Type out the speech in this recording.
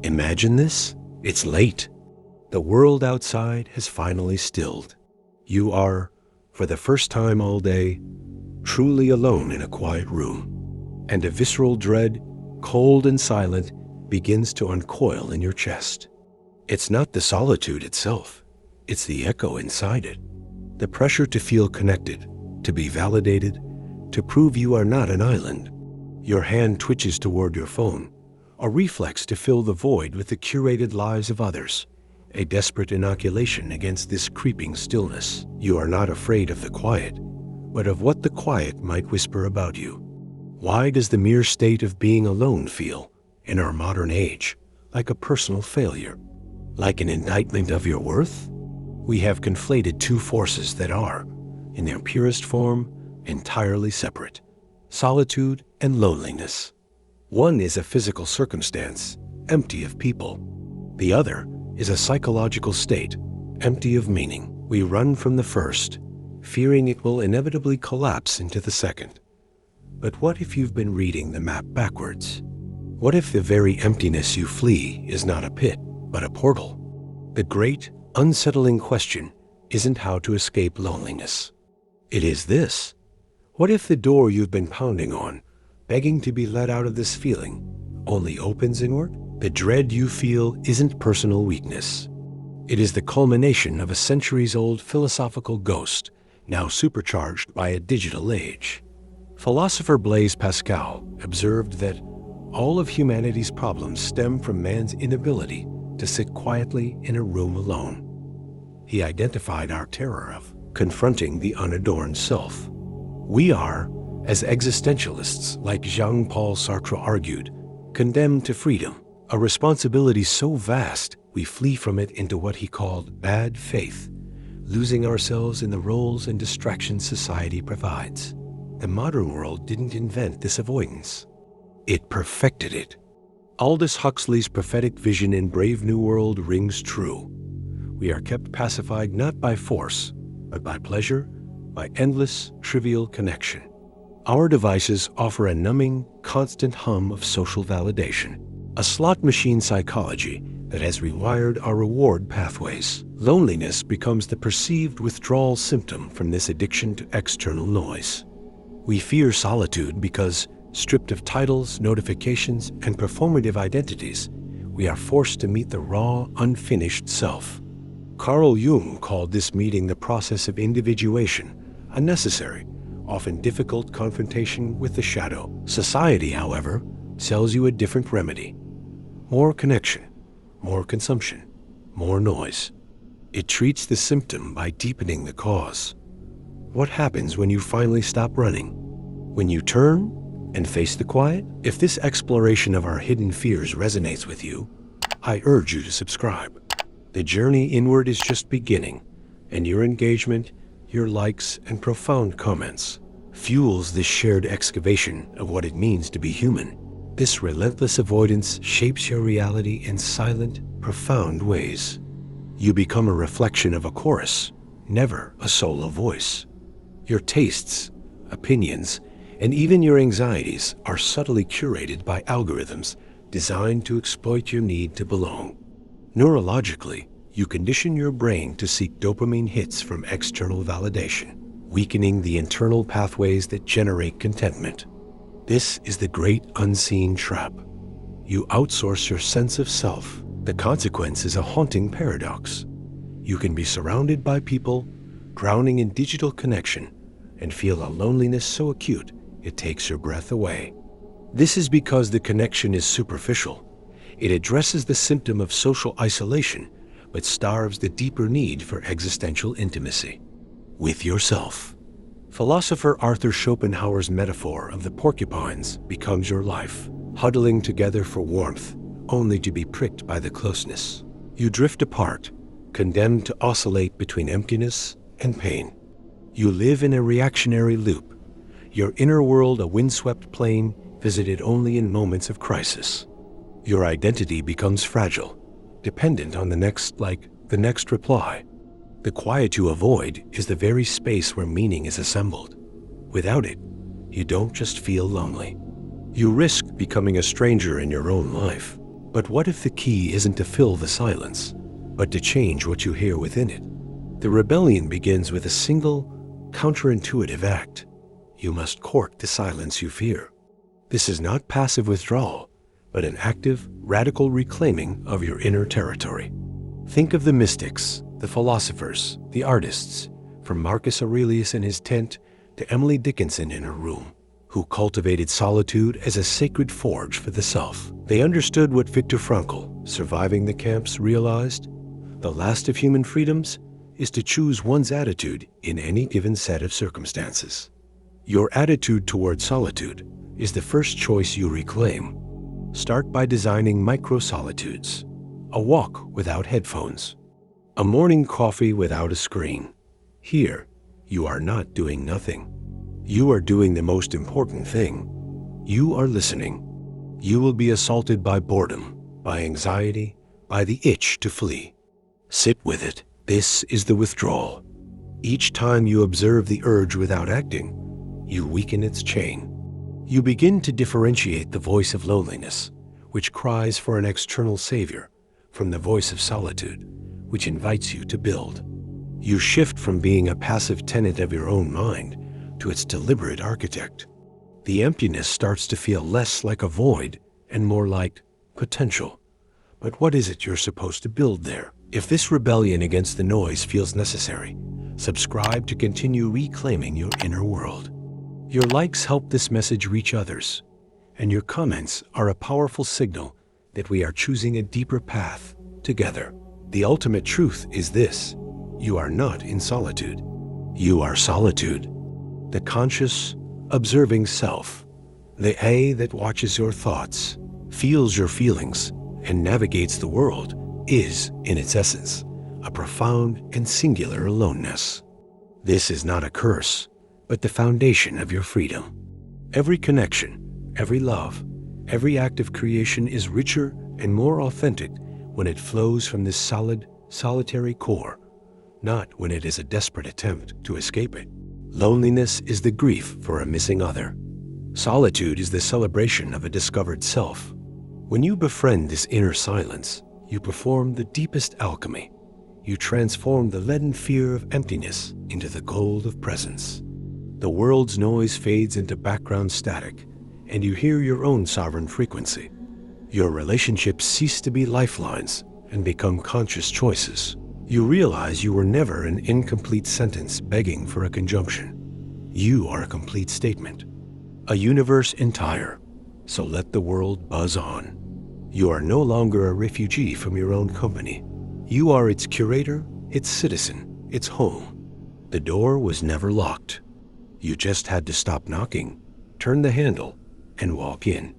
Imagine this. It's late. The world outside has finally stilled. You are, for the first time all day, truly alone in a quiet room. And a visceral dread, cold and silent, begins to uncoil in your chest. It's not the solitude itself. It's the echo inside it. The pressure to feel connected, to be validated, to prove you are not an island. Your hand twitches toward your phone, a reflex to fill the void with the curated lives of others, a desperate inoculation against this creeping stillness. You are not afraid of the quiet, but of what the quiet might whisper about you. Why does the mere state of being alone feel, in our modern age, like a personal failure, like an indictment of your worth? We have conflated two forces that are, in their purest form, entirely separate: solitude and loneliness. One is a physical circumstance, empty of people. The other is a psychological state, empty of meaning. We run from the first, fearing it will inevitably collapse into the second. But what if you've been reading the map backwards? What if the very emptiness you flee is not a pit, but a portal? The great, unsettling question isn't how to escape loneliness. It is this: what if the door you've been pounding on, begging to be let out of this feeling, only opens inward? The dread you feel isn't personal weakness. It is the culmination of a centuries-old philosophical ghost, now supercharged by a digital age. Philosopher Blaise Pascal observed that all of humanity's problems stem from man's inability to sit quietly in a room alone. He identified our terror of confronting the unadorned self. We are, as existentialists like Jean-Paul Sartre argued, condemned to freedom, a responsibility so vast we flee from it into what he called bad faith, losing ourselves in the roles and distractions society provides. The modern world didn't invent this avoidance. It perfected it. Aldous Huxley's prophetic vision in Brave New World rings true. We are kept pacified not by force, but by pleasure, by endless, trivial connection. Our devices offer a numbing, constant hum of social validation, a slot machine psychology that has rewired our reward pathways. Loneliness becomes the perceived withdrawal symptom from this addiction to external noise. We fear solitude because, stripped of titles, notifications, and performative identities, we are forced to meet the raw, unfinished self. Carl Jung called this meeting the process of individuation, a necessary, often difficult confrontation with the shadow. Society, however, sells you a different remedy: more connection, more consumption, more noise. It treats the symptom by deepening the cause. What happens when you finally stop running? When you turn and face the quiet? If this exploration of our hidden fears resonates with you, I urge you to subscribe. The journey inward is just beginning, and your engagement, your likes, and profound comments fuels this shared excavation of what it means to be human. This relentless avoidance shapes your reality in silent, profound ways. You become a reflection of a chorus, never a solo voice. Your tastes, opinions, and even your anxieties are subtly curated by algorithms designed to exploit your need to belong. Neurologically, you condition your brain to seek dopamine hits from external validation, weakening the internal pathways that generate contentment. This is the great unseen trap. You outsource your sense of self. The consequence is a haunting paradox. You can be surrounded by people, drowning in digital connection, and feel a loneliness so acute it takes your breath away. This is because the connection is superficial. It addresses the symptom of social isolation, but starves the deeper need for existential intimacy with yourself. Philosopher Arthur Schopenhauer's metaphor of the porcupines becomes your life, huddling together for warmth, only to be pricked by the closeness. You drift apart, condemned to oscillate between emptiness and pain. You live in a reactionary loop, your inner world a windswept plain visited only in moments of crisis. Your identity becomes fragile, dependent on the next reply. The quiet you avoid is the very space where meaning is assembled. Without it, you don't just feel lonely. You risk becoming a stranger in your own life, But what if the key isn't to fill the silence, but to change what you hear within it? The rebellion begins with a single, counterintuitive act. You must cork the silence you fear. This is not passive withdrawal, but an active, radical reclaiming of your inner territory. Think of the mystics, the philosophers, the artists, from Marcus Aurelius in his tent to Emily Dickinson in her room, who cultivated solitude as a sacred forge for the self. They understood what Viktor Frankl, surviving the camps, realized: the last of human freedoms is to choose one's attitude in any given set of circumstances. Your attitude toward solitude is the first choice you reclaim. Start by designing micro-solitudes: a walk without headphones, a morning coffee without a screen. Here, you are not doing nothing. You are doing the most important thing. You are listening. You will be assaulted by boredom, by anxiety, by the itch to flee. Sit with it. This is the withdrawal. Each time you observe the urge without acting, you weaken its chain. You begin to differentiate the voice of loneliness, which cries for an external savior, from the voice of solitude, which invites you to build. You shift from being a passive tenant of your own mind to its deliberate architect. The emptiness starts to feel less like a void and more like potential. But what is it you're supposed to build there? If this rebellion against the noise feels necessary, subscribe to continue reclaiming your inner world. Your likes help this message reach others, and your comments are a powerful signal that we are choosing a deeper path together. The ultimate truth is this: you are not in solitude. You are solitude. The conscious, observing self, the A that watches your thoughts, feels your feelings, and navigates the world, is, in its essence, a profound and singular aloneness. This is not a curse, but the foundation of your freedom. Every connection, every love, every act of creation is richer and more authentic when it flows from this solid, solitary core, not when it is a desperate attempt to escape it. Loneliness is the grief for a missing other. Solitude is the celebration of a discovered self. When you befriend this inner silence, you perform the deepest alchemy. You transform the leaden fear of emptiness into the gold of presence. The world's noise fades into background static, and you hear your own sovereign frequency. Your relationships cease to be lifelines and become conscious choices. You realize you were never an incomplete sentence begging for a conjunction. You are a complete statement, a universe entire. So let the world buzz on. You are no longer a refugee from your own company. You are its curator, its citizen, its home. The door was never locked. You just had to stop knocking, turn the handle, and walk in.